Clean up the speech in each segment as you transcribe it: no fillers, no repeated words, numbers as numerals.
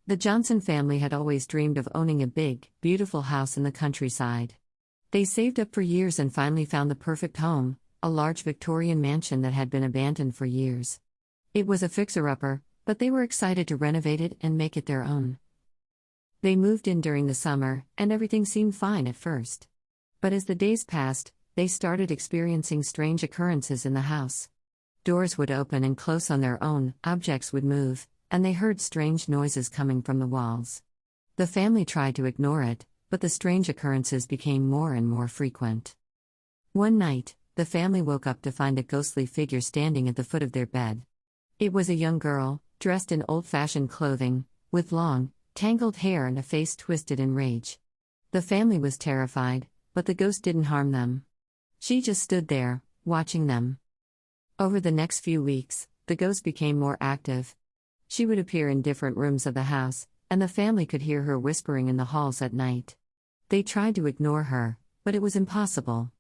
The Johnson family had always dreamed of owning a big, beautiful house in the countryside. They saved up for years and finally found the perfect home, a large Victorian mansion that had been abandoned for years. It was a fixer-upper, but they were excited to renovate it and make it their own. They moved in during the summer, and everything seemed fine at first. But as the days passed, they started experiencing strange occurrences in the house. Doors would open and close on their own, objects would move, and they heard strange noises coming from the walls. The family tried to ignore it, but the strange occurrences became more and more frequent. One night, the family woke up to find a ghostly figure standing at the foot of their bed. It was a young girl, dressed in old-fashioned clothing, with long, tangled hair and a face twisted in rage. The family was terrified, but the ghost didn't harm them. She just stood there, watching them. Over the next few weeks, the ghost became more active. She would appear in different rooms of the house, and the family could hear her whispering in the halls at night. They tried to ignore her, but it was impossible.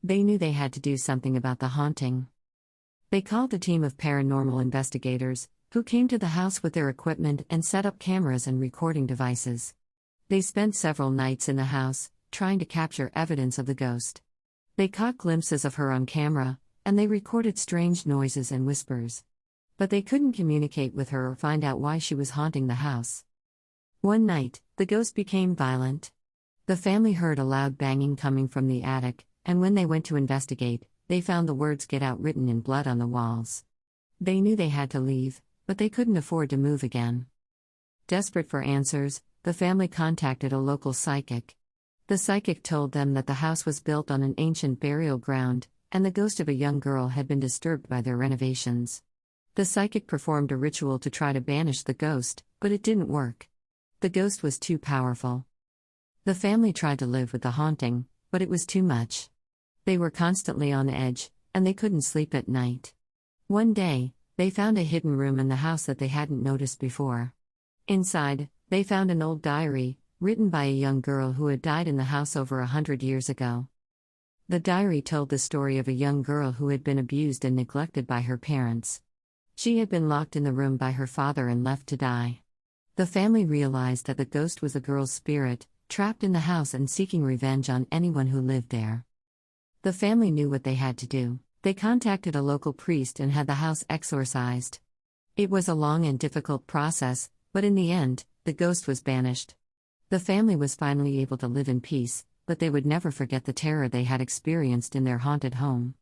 They knew they had to do something about the haunting. They called a team of paranormal investigators, who came to the house with their equipment and set up cameras and recording devices. They spent several nights in the house, trying to capture evidence of the ghost. They caught glimpses of her on camera, and they recorded strange noises and whispers. But they couldn't communicate with her or find out why she was haunting the house. One night, the ghost became violent. The family heard a loud banging coming from the attic, and when they went to investigate, they found the words "Get out" written in blood on the walls. They knew they had to leave, but they couldn't afford to move again. Desperate for answers, the family contacted a local psychic. The psychic told them that the house was built on an ancient burial ground, and the ghost of a young girl had been disturbed by their renovations. The psychic performed a ritual to try to banish the ghost, but it didn't work. The ghost was too powerful. The family tried to live with the haunting, but it was too much. They were constantly on edge, and they couldn't sleep at night. One day, they found a hidden room in the house that they hadn't noticed before. Inside, they found an old diary, written by a young girl who had died in the house over 100 years ago. The diary told the story of a young girl who had been abused and neglected by her parents. She had been locked in the room by her father and left to die. The family realized that the ghost was a girl's spirit, trapped in the house and seeking revenge on anyone who lived there. The family knew what they had to do. They contacted a local priest and had the house exorcised. It was a long and difficult process, but in the end, the ghost was banished. The family was finally able to live in peace, but they would never forget the terror they had experienced in their haunted home.